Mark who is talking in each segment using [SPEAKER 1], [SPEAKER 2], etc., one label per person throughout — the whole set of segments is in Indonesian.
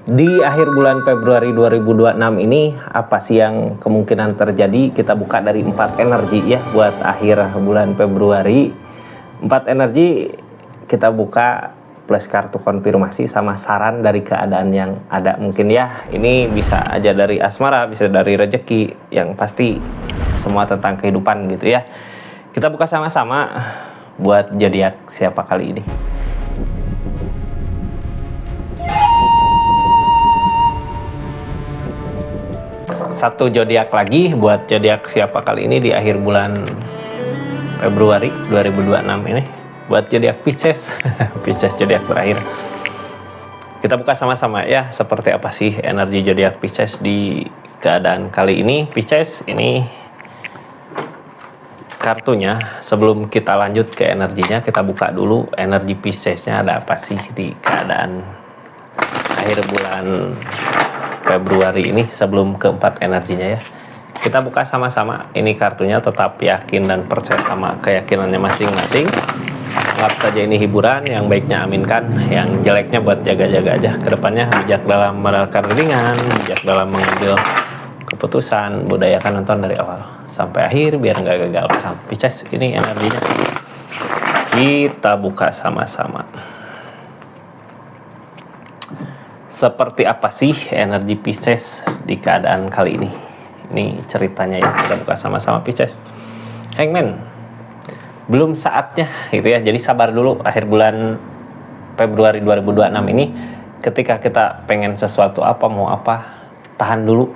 [SPEAKER 1] Di akhir bulan Februari 2026 ini apa sih yang kemungkinan terjadi? Kita buka dari 4 energi ya buat akhir bulan Februari. 4 energi kita buka plus kartu konfirmasi sama saran dari keadaan yang ada. Mungkin ya ini bisa aja dari asmara, bisa dari rezeki, yang pasti semua tentang kehidupan gitu ya. Kita buka sama-sama buat zodiak siapa kali ini. Satu zodiak lagi buat zodiak siapa kali ini di akhir bulan Februari 2026 ini buat zodiak Pisces. Pisces zodiak terakhir. Kita buka sama-sama ya, seperti apa sih energi zodiak Pisces di keadaan kali ini. Pisces ini kartunya. Sebelum kita lanjut ke energinya, kita buka dulu energi Piscesnya ada apa sih di keadaan akhir bulan Februari ini sebelum keempat energinya ya. Kita buka sama-sama. Ini kartunya, tetap yakin dan percaya sama keyakinannya masing-masing. Anggap saja ini hiburan, yang baiknya aminkan, yang jeleknya buat jaga-jaga aja. Kedepannya bijak dalam menentukan ringan, bijak dalam mengambil keputusan, budayakan nonton dari awal sampai akhir biar nggak gagal paham. Pisces, ini energinya. Kita buka sama-sama. Seperti apa sih energi Pisces di keadaan kali ini? Ini ceritanya ya, kita buka sama-sama Pisces. Hangman, belum saatnya gitu ya, jadi sabar dulu. Akhir bulan Februari 2026 ini, ketika kita pengen sesuatu apa, mau apa, tahan dulu.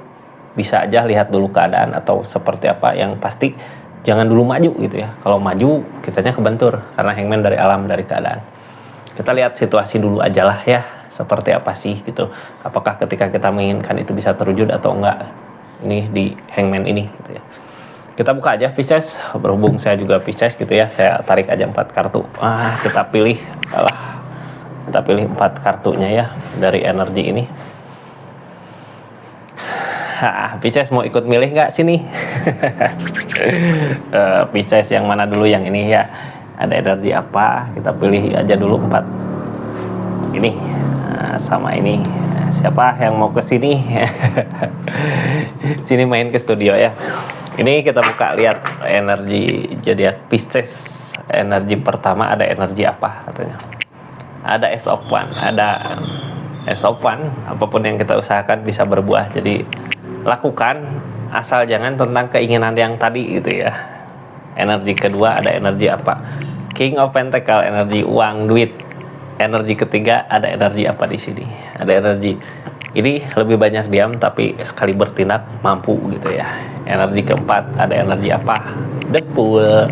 [SPEAKER 1] Bisa aja lihat dulu keadaan atau seperti apa, yang pasti jangan dulu maju gitu ya. Kalau maju, kitanya kebentur, karena Hangman dari alam, dari keadaan. Kita lihat situasi dulu aja lah ya, seperti apa sih gitu. Apakah ketika kita menginginkan itu bisa terwujud atau enggak. Ini di Hangman ini gitu ya. Kita buka aja Pisces, berhubung saya juga Pisces gitu ya, saya tarik aja 4 kartu. Kita pilih, kita pilih 4 kartunya ya dari energi ini. Pisces mau ikut milih nggak sini? Pisces yang mana dulu, yang ini ya. Ada energi apa? Kita pilih aja dulu 4 ini. Sama ini. Siapa yang mau ke sini? Sini main ke studio ya. Ini kita buka, lihat energi zodiak Pisces. Energi pertama ada energi apa katanya? Ada Ace of Wands, ada Ace of Wands. Apapun yang kita usahakan bisa berbuah. Jadi lakukan, asal jangan tentang keinginan yang tadi gitu ya. Energi kedua ada energi apa? King of Pentacle, energi uang, duit. Energi ketiga ada energi apa di sini? Ada energi ini lebih banyak diam tapi sekali bertindak mampu gitu ya. Energi keempat ada energi apa? The Fool.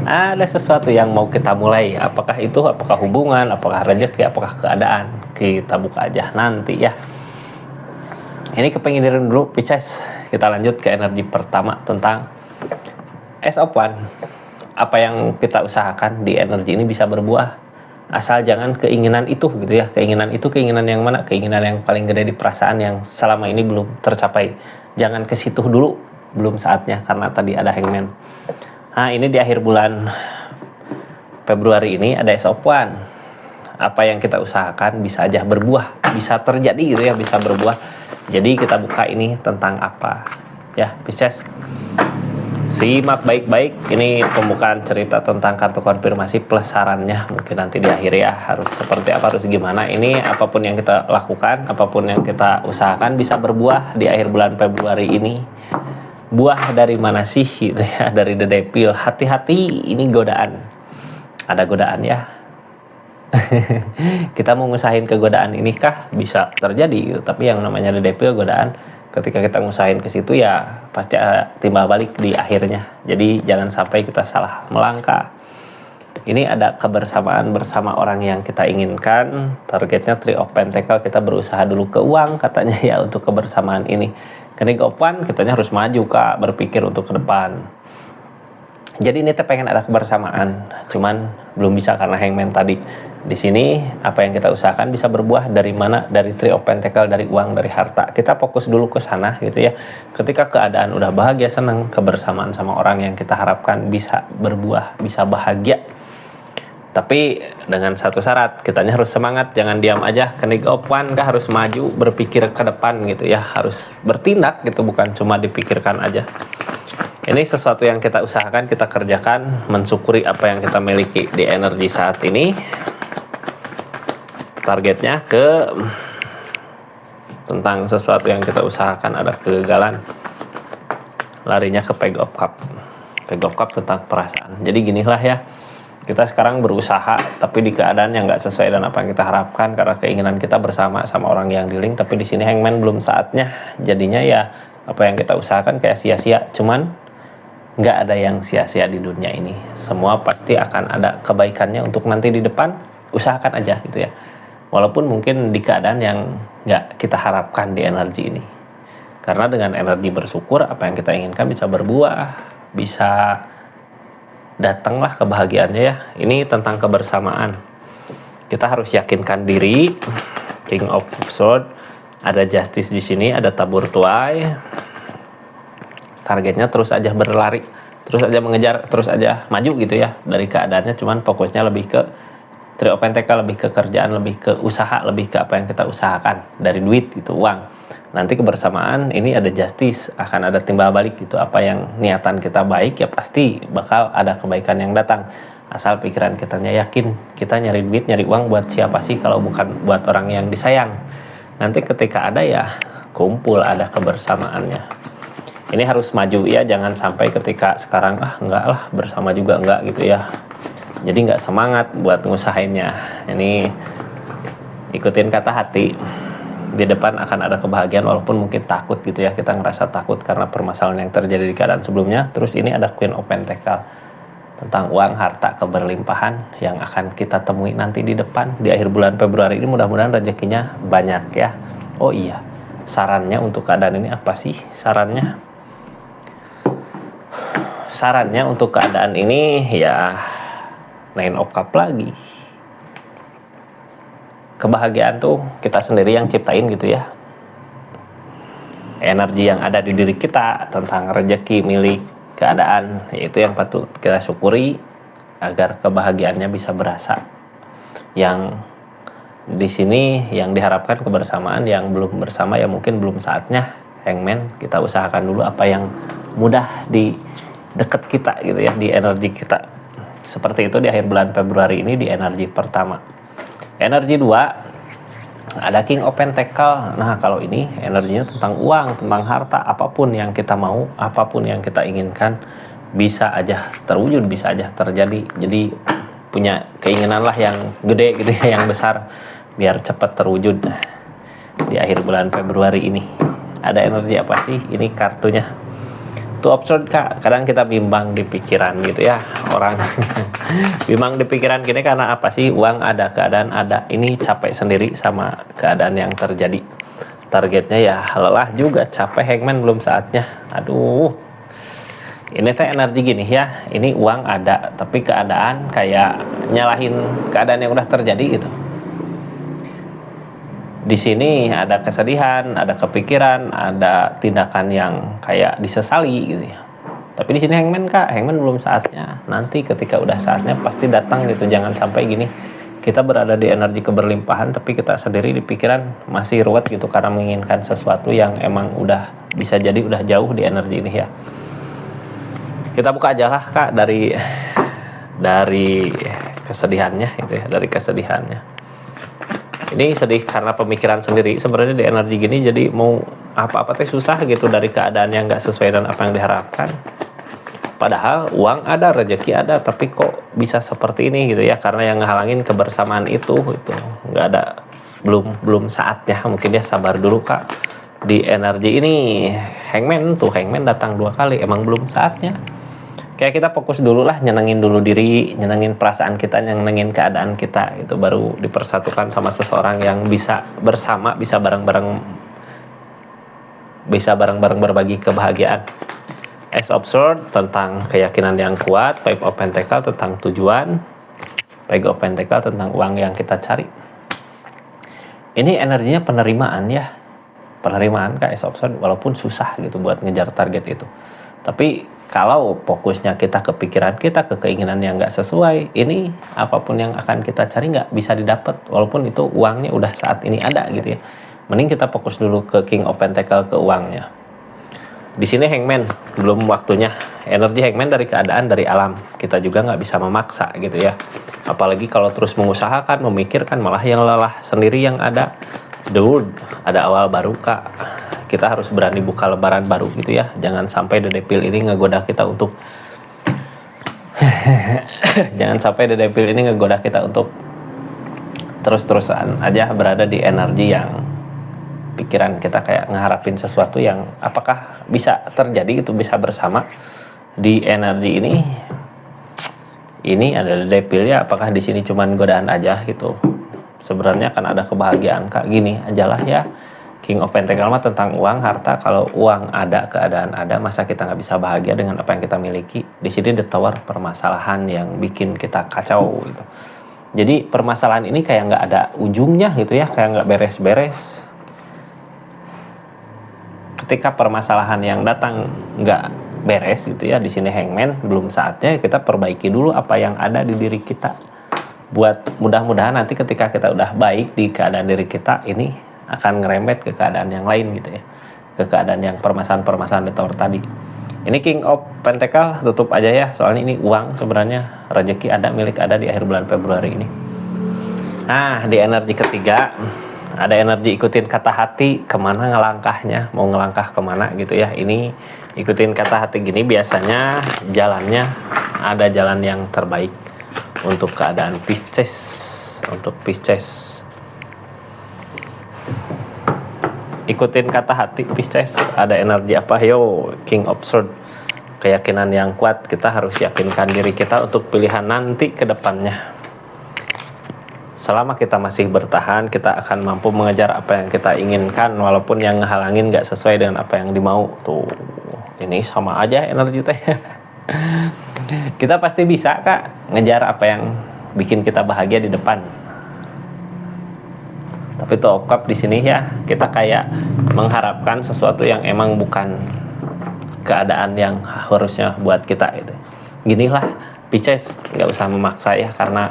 [SPEAKER 1] Ada sesuatu yang mau kita mulai. Apakah itu? Apakah hubungan? Apakah rezeki? Apakah keadaan? Kita buka aja nanti ya. Ini kepingin dulu Pisces. Kita lanjut ke energi pertama tentang Ace of Wands. Apa yang kita usahakan di energi ini bisa berbuah, asal jangan keinginan itu gitu ya. Keinginan itu keinginan yang mana? Keinginan yang paling gede di perasaan yang selama ini belum tercapai. Jangan ke situ dulu, belum saatnya, karena tadi ada Hangman. Ini di akhir bulan Februari ini ada Ace of Wands. Apa yang kita usahakan bisa aja berbuah, bisa terjadi gitu ya, bisa berbuah. Jadi kita buka ini tentang apa ya Pisces. Simak baik-baik, ini pembukaan cerita tentang kartu konfirmasi plus sarannya. Mungkin nanti di akhir ya, harus seperti apa, harus gimana. Ini apapun yang kita lakukan, apapun yang kita usahakan bisa berbuah di akhir bulan Februari ini. Buah dari mana sih gitu ya? Dari The Devil. Hati-hati, ini godaan. Ada godaan ya. Kita mau ngusahain kegodaan ini kah? Bisa terjadi gitu. Tapi yang namanya The Devil, godaan, ketika kita ngusahain ke situ ya pasti ada timbal balik di akhirnya. Jadi jangan sampai kita salah melangkah. Ini ada kebersamaan bersama orang yang kita inginkan. Targetnya Three of Pentacle, kita berusaha dulu ke uang katanya ya untuk kebersamaan ini. King of Wands, kitanya harus maju Kak, berpikir untuk ke depan. Jadi ini pengen ada kebersamaan, cuman belum bisa karena Hangman tadi. Di sini apa yang kita usahakan bisa berbuah dari mana? Dari Three of Pentacle, dari uang, dari harta. Kita fokus dulu ke sana gitu ya. Ketika keadaan udah bahagia, senang, kebersamaan sama orang yang kita harapkan bisa berbuah, bisa bahagia. Tapi dengan satu syarat, kitanya harus semangat, jangan diam aja. King of One kah harus maju, berpikir ke depan gitu ya, harus bertindak gitu, bukan cuma dipikirkan aja. Ini sesuatu yang kita usahakan, kita kerjakan, mensyukuri apa yang kita miliki di energi saat ini. Targetnya tentang sesuatu yang kita usahakan ada kegagalan, larinya ke Page of Cup. Page of Cup tentang perasaan. Jadi ginilah ya, kita sekarang berusaha tapi di keadaan yang nggak sesuai dengan apa yang kita harapkan karena keinginan kita bersama sama orang yang di link, tapi di sini Hangman belum saatnya. Jadinya ya apa yang kita usahakan kayak sia-sia. Cuman nggak ada yang sia-sia di dunia ini. Semua pasti akan ada kebaikannya untuk nanti di depan. Usahakan aja gitu ya. Walaupun mungkin di keadaan yang nggak kita harapkan di energi ini. Karena dengan energi bersyukur, apa yang kita inginkan bisa berbuah, bisa datanglah kebahagiaannya ya. Ini tentang kebersamaan. Kita harus yakinkan diri. King of Swords, ada Justice di sini, ada tabur tuai. Targetnya terus aja berlari, terus aja mengejar, terus aja maju gitu ya dari keadaannya. Cuman fokusnya lebih ke Three of Pentacles, lebih ke kerjaan, lebih ke usaha, lebih ke apa yang kita usahakan dari duit gitu, uang. Nanti kebersamaan ini ada Justice, akan ada timbal balik gitu. Apa yang niatan kita baik ya pasti bakal ada kebaikan yang datang. Asal pikiran kitanya yakin, kita nyari duit, nyari uang buat siapa sih kalau bukan buat orang yang disayang. Nanti ketika ada ya kumpul, ada kebersamaannya. Ini harus maju ya, jangan sampai ketika sekarang enggak lah, bersama juga enggak gitu ya. Jadi nggak semangat buat ngusahainnya. Ini ikutin kata hati. Di depan akan ada kebahagiaan walaupun mungkin takut gitu ya. Kita ngerasa takut karena permasalahan yang terjadi di keadaan sebelumnya. Terus ini ada Queen of Pentacles. Tentang uang, harta, keberlimpahan yang akan kita temui nanti di depan. Di akhir bulan Februari ini mudah-mudahan rezekinya banyak ya. Oh iya, sarannya untuk keadaan ini apa sih sarannya? Sarannya untuk keadaan ini ya Nine of Cup lagi. Kebahagiaan tuh kita sendiri yang ciptain gitu ya. Energi yang ada di diri kita tentang rezeki milik keadaan, yaitu yang patut kita syukuri agar kebahagiaannya bisa berasa. Yang di sini yang diharapkan kebersamaan, yang belum bersama ya mungkin belum saatnya. Hangman, kita usahakan dulu apa yang mudah di deket kita gitu ya, di energi kita. Seperti itu di akhir bulan Februari ini di energi pertama. Energi 2 ada King of Pentacles. Nah kalau ini energinya tentang uang, tentang harta, apapun yang kita mau, apapun yang kita inginkan bisa aja terwujud, bisa aja terjadi. Jadi punya keinginan lah yang gede gitu ya, yang besar, biar cepat terwujud di akhir bulan Februari ini. Ada energi apa sih? Ini kartunya. Two of Swords, Kak. Kadang kita bimbang di pikiran gitu ya. Orang bimbang di pikiran gini karena apa sih? Uang ada, keadaan ada. Ini capek sendiri sama keadaan yang terjadi. Targetnya ya lelah juga, capek. Hangman belum saatnya. Aduh. Ini teh energi gini ya. Ini uang ada, tapi keadaan kayak nyalahin keadaan yang udah terjadi gitu. Di sini ada kesedihan, ada kepikiran, ada tindakan yang kayak disesali gitu ya. Tapi di sini Hangman, Kak, Hangman belum saatnya. Nanti ketika udah saatnya pasti datang gitu. Jangan sampai gini, kita berada di energi keberlimpahan tapi kita sendiri di pikiran masih ruwet gitu karena menginginkan sesuatu yang emang udah bisa jadi udah jauh di energi ini ya. Kita buka aja lah, Kak, dari kesedihannya gitu ya, dari kesedihannya. Ini sedih karena pemikiran sendiri. Sebenarnya di energi gini jadi mau apa-apa teh susah gitu dari keadaan yang nggak sesuai dengan apa yang diharapkan. Padahal uang ada, rezeki ada, tapi kok bisa seperti ini gitu ya? Karena yang ngehalangin kebersamaan itu nggak ada, belum saatnya. Mungkin dia sabar dulu, Kak. Di energi ini Hangman datang 2 kali, emang belum saatnya. Kayak kita fokus dulu lah, nyenengin dulu diri, nyenengin perasaan kita, nyenengin keadaan kita, itu baru dipersatukan sama seseorang yang bisa bersama, bisa bareng-bareng berbagi kebahagiaan. Ace of Swords tentang keyakinan yang kuat, Five of Pentacles tentang tujuan, Page of Pentacles tentang uang yang kita cari. Ini energinya penerimaan ya, penerimaan Kak Ace of Swords, walaupun susah gitu buat ngejar target itu. Tapi Kalau fokusnya kita ke pikiran kita, ke keinginan yang nggak sesuai, ini apapun yang akan kita cari nggak bisa didapat, walaupun itu uangnya udah saat ini ada gitu ya. Mending kita fokus dulu ke King of Pentacle, ke uangnya. Di sini Hangman, belum waktunya. Energi Hangman dari keadaan, dari alam. Kita juga nggak bisa memaksa gitu ya. Apalagi kalau terus mengusahakan, memikirkan, malah yang lelah sendiri yang ada. Dude, ada awal baru kak. Kita harus berani buka lembaran baru gitu ya. Jangan sampai The Devil ini ngegoda kita untuk jangan sampai The Devil ini ngegoda kita untuk terus-terusan aja berada di energi yang pikiran kita kayak ngeharapin sesuatu yang apakah bisa terjadi gitu, bisa bersama di energi ini. Ini ada The Devil ya, apakah di sini cuman godaan aja gitu. Sebenarnya kan ada kebahagiaan kak, gini ajalah ya. King of Pentacle mah tentang uang, harta. Kalau uang ada, keadaan ada, masa kita nggak bisa bahagia dengan apa yang kita miliki? Di sini The Tower, permasalahan yang bikin kita kacau gitu. Jadi permasalahan ini kayak nggak ada ujungnya gitu ya, kayak nggak beres-beres. Ketika permasalahan yang datang nggak beres gitu ya, di sini Hangman, belum saatnya kita perbaiki dulu apa yang ada di diri kita. Buat mudah-mudahan nanti ketika kita udah baik di keadaan diri kita, ini akan ngerembet ke keadaan yang lain gitu ya, ke keadaan yang permasalahan-permasalahan The Tower tadi. Ini King of Pentacle, tutup aja ya, soalnya ini uang sebenarnya, rezeki ada, milik ada di akhir bulan Februari ini. Nah, di energi ketiga ada energi ikutin kata hati, kemana ngelangkahnya, mau ngelangkah kemana gitu ya. Ini ikutin kata hati gini biasanya jalannya ada jalan yang terbaik untuk keadaan Pisces. Untuk Pisces, ikutin kata hati Pisces. Ada energi apa? Yo, King of Swords, keyakinan yang kuat. Kita harus yakinkan diri kita untuk pilihan nanti ke depannya. Selama kita masih bertahan, kita akan mampu mengejar apa yang kita inginkan, walaupun yang ngehalangin gak sesuai dengan apa yang dimau. Tuh, ini sama aja energi teh. Kita pasti bisa kak ngejar apa yang bikin kita bahagia di depan. Tapi tuh Cup di sini ya, kita kayak mengharapkan sesuatu yang emang bukan keadaan yang harusnya buat kita gitu. Ginilah Pisces, nggak usah memaksa ya, karena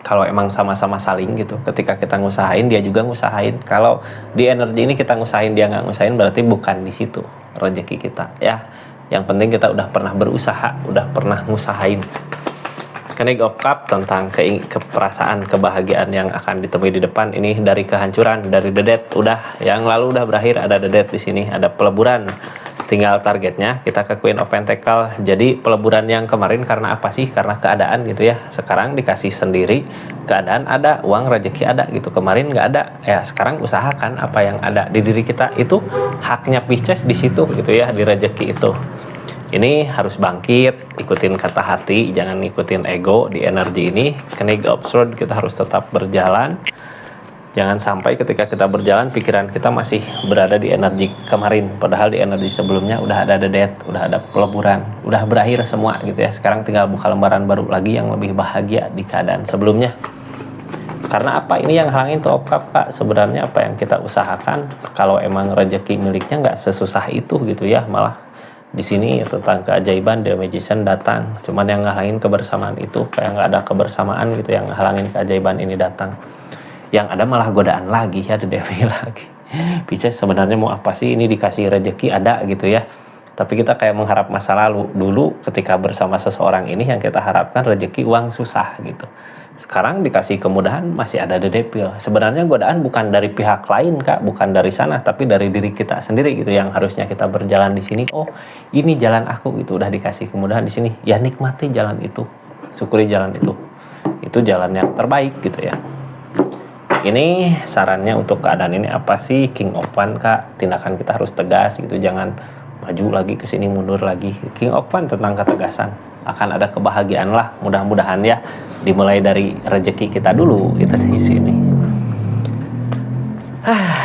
[SPEAKER 1] kalau emang sama-sama saling gitu, ketika kita ngusahain dia juga ngusahain. Kalau di energi ini kita ngusahain dia nggak ngusahain, berarti bukan di situ rezeki kita ya. Yang penting kita udah pernah berusaha, udah pernah ngusahain. Knight's of Cups tentang keperasaan kebahagiaan yang akan ditemui di depan. Ini dari kehancuran, dari The Death, udah yang lalu udah berakhir. Ada The Death di sini, ada peleburan. Tinggal targetnya kita ke Queen of Pentacle. Jadi peleburan yang kemarin karena apa sih? Karena keadaan gitu ya. Sekarang dikasih sendiri, keadaan ada, uang rezeki ada gitu. Kemarin nggak ada, ya sekarang usahakan apa yang ada di diri kita itu haknya Pisces di situ gitu ya, di rezeki itu. Ini harus bangkit, ikutin kata hati, jangan ngikutin ego di energi ini. Knight's of Swords, kita harus tetap berjalan. Jangan sampai ketika kita berjalan, pikiran kita masih berada di energi kemarin. Padahal di energi sebelumnya udah ada The Death, udah ada peleburan, udah berakhir semua gitu ya. Sekarang tinggal buka lembaran baru lagi yang lebih bahagia di keadaan sebelumnya. Karena apa? Ini yang halangin tuh Kak. Sebenarnya apa yang kita usahakan, kalau emang rezeki miliknya nggak sesusah itu gitu ya, malah di sini tentang keajaiban, The Magician datang. Cuman yang ngehalangin kebersamaan itu, kayak nggak ada kebersamaan gitu yang ngehalangin keajaiban ini datang. Yang ada malah godaan lagi ya, The Devil lagi. Pisces sebenarnya mau apa sih? Ini dikasih rezeki ada gitu ya. Tapi kita kayak mengharap masa lalu. Dulu ketika bersama seseorang ini yang kita harapkan rezeki, uang, susah gitu. Sekarang dikasih kemudahan, masih ada The Devil. Sebenarnya godaan bukan dari pihak lain kak, bukan dari sana, tapi dari diri kita sendiri gitu, yang harusnya kita berjalan di sini. Oh, ini jalan aku gitu, udah dikasih kemudahan di sini. Ya nikmati jalan itu, syukuri jalan itu. Itu jalan yang terbaik gitu ya. Ini sarannya untuk keadaan ini apa sih? King of One kak, tindakan kita harus tegas gitu, jangan maju lagi ke sini, mundur lagi. King of One tentang ketegasan. Akan ada kebahagiaan lah, mudah-mudahan ya, dimulai dari rezeki kita dulu gitu di sini.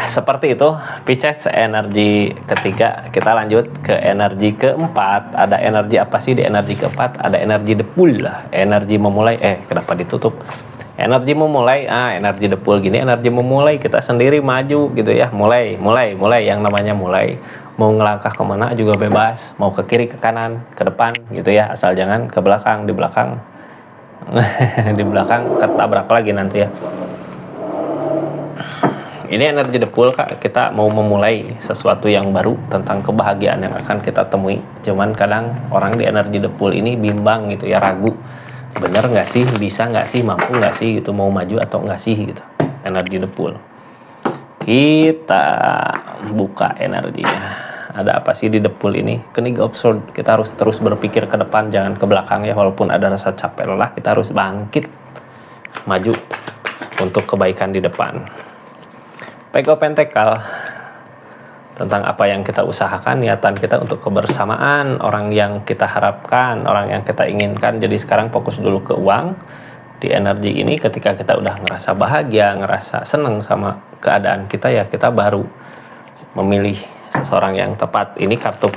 [SPEAKER 1] Seperti itu Pisces energi ketiga. Kita lanjut ke energi keempat. Ada energi apa sih di energi keempat? Ada energi The Bull lah, energi memulai. Kenapa ditutup? Energi memulai, energi depul gini, energi memulai, kita sendiri maju gitu ya, mulai yang namanya mulai. Mau ngelangkah kemana juga bebas, mau ke kiri, ke kanan, ke depan gitu ya, asal jangan ke belakang, di belakang di belakang ketabrak lagi nanti ya. Ini energi depul Kak, kita mau memulai sesuatu yang baru tentang kebahagiaan yang akan kita temui. Cuman kadang orang di energi depul ini bimbang gitu ya, ragu. Bener nggak sih, bisa nggak sih, mampu nggak sih gitu, mau maju atau nggak sih gitu. Energi depul. Kita buka energinya. Ada apa sih di depul ini? Kenig absurd. Kita harus terus berpikir ke depan, jangan ke belakang ya. Walaupun ada rasa capek lelah, kita harus bangkit, maju untuk kebaikan di depan. Pego Pentakel, tentang apa yang kita usahakan, niatan kita untuk kebersamaan, orang yang kita harapkan, orang yang kita inginkan. Jadi sekarang fokus dulu ke uang. Di energi ini ketika kita udah ngerasa bahagia, ngerasa seneng sama keadaan kita ya, kita baru memilih seseorang yang tepat. Ini kartu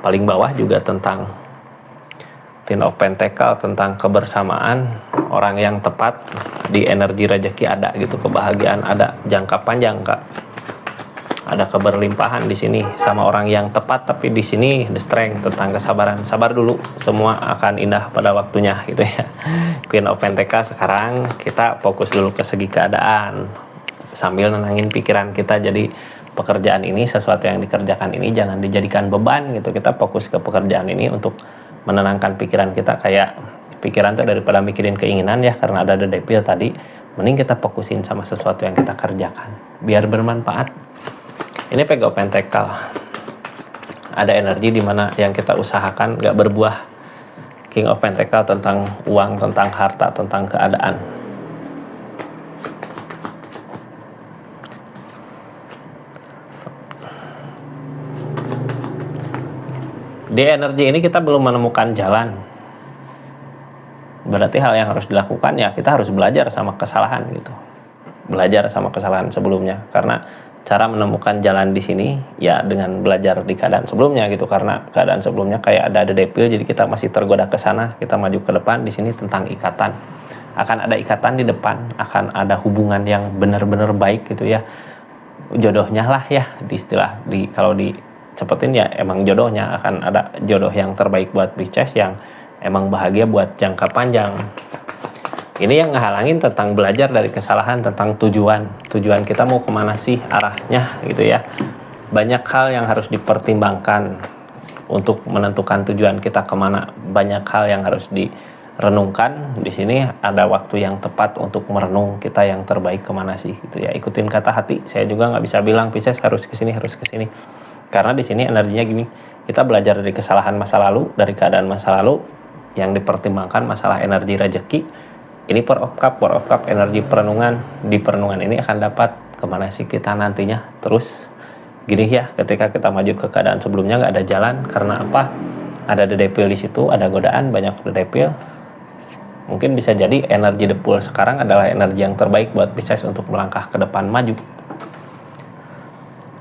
[SPEAKER 1] paling bawah juga tentang Ten of Pentacle, tentang kebersamaan, orang yang tepat. Di energi rezeki ada gitu, kebahagiaan ada, jangka panjang Kak. Ada keberlimpahan di sini sama orang yang tepat. Tapi di sini the strength, tentang kesabaran. Sabar dulu, semua akan indah pada waktunya gitu ya. Queen of Pentacle, sekarang kita fokus dulu ke segi keadaan sambil nenangin pikiran kita. Jadi pekerjaan ini, sesuatu yang dikerjakan ini jangan dijadikan beban gitu. Kita fokus ke pekerjaan ini untuk menenangkan pikiran kita. Kayak pikiran itu daripada mikirin keinginan ya, karena ada the devil tadi, mending kita fokusin sama sesuatu yang kita kerjakan biar bermanfaat. Ini Pego Pentacle, ada energi di mana yang kita usahakan gak berbuah. King of Pentacle, tentang uang, tentang harta, tentang keadaan. Di energi ini kita belum menemukan jalan. Berarti hal yang harus dilakukan ya, kita harus belajar sama kesalahan gitu. Belajar sama kesalahan sebelumnya, karena cara menemukan jalan di sini ya dengan belajar di keadaan sebelumnya gitu. Karena keadaan sebelumnya kayak ada devil, jadi kita masih tergoda ke sana, kita maju ke depan. Di sini tentang ikatan. Akan ada ikatan di depan, akan ada hubungan yang benar-benar baik gitu ya. Jodohnya lah ya, kalau dicepetin ya emang jodohnya, akan ada jodoh yang terbaik buat Pisces, yang emang bahagia buat jangka panjang. Ini yang ngehalangin tentang belajar dari kesalahan, tentang tujuan kita mau kemana sih arahnya gitu ya. Banyak hal yang harus dipertimbangkan untuk menentukan tujuan kita kemana. Banyak hal yang harus direnungkan. Di sini ada waktu yang tepat untuk merenung kita yang terbaik kemana sih gitu ya. Ikutin kata hati. Saya juga nggak bisa bilang Pisces harus kesini, karena di sini energinya gini, kita belajar dari kesalahan masa lalu, dari keadaan masa lalu, yang dipertimbangkan masalah energi rezeki. Ini Four of Cup, energi perenungan. Di perenungan ini akan dapat kemana sih kita nantinya. Terus gini ya, ketika kita maju ke keadaan sebelumnya nggak ada jalan, karena apa? Ada the devil di situ, ada godaan, banyak the devil. Mungkin bisa jadi energi depul sekarang adalah energi yang terbaik buat Pisces untuk melangkah ke depan, maju.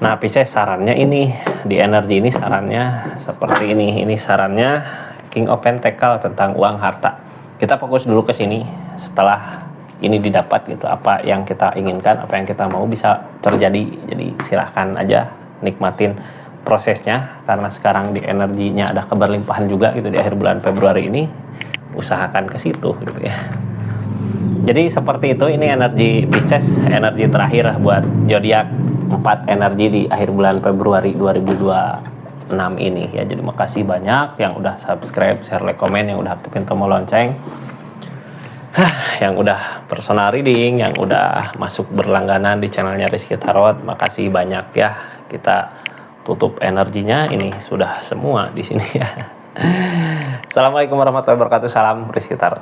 [SPEAKER 1] Nah Pisces, sarannya ini, di energi ini sarannya seperti ini. Ini sarannya King of Pentacle, tentang uang, harta. Kita fokus dulu ke sini. Setelah ini didapat gitu, apa yang kita inginkan, apa yang kita mau bisa terjadi. Jadi silahkan aja nikmatin prosesnya, karena sekarang di energinya ada keberlimpahan juga gitu di akhir bulan Februari ini. Usahakan ke situ gitu ya. Jadi seperti itu, ini energi Pisces, energi terakhir buat zodiak 4 energi di akhir bulan Februari 2026 ini ya. Jadi makasih banyak yang udah subscribe, share, like, komen, yang udah aktifin tombol lonceng, yang udah personal reading, yang udah masuk berlangganan di channelnya Rizky Tarot. Makasih banyak ya. Kita tutup energinya, ini sudah semua di sini ya. Assalamualaikum warahmatullahi wabarakatuh. Salam Rizky Tarot.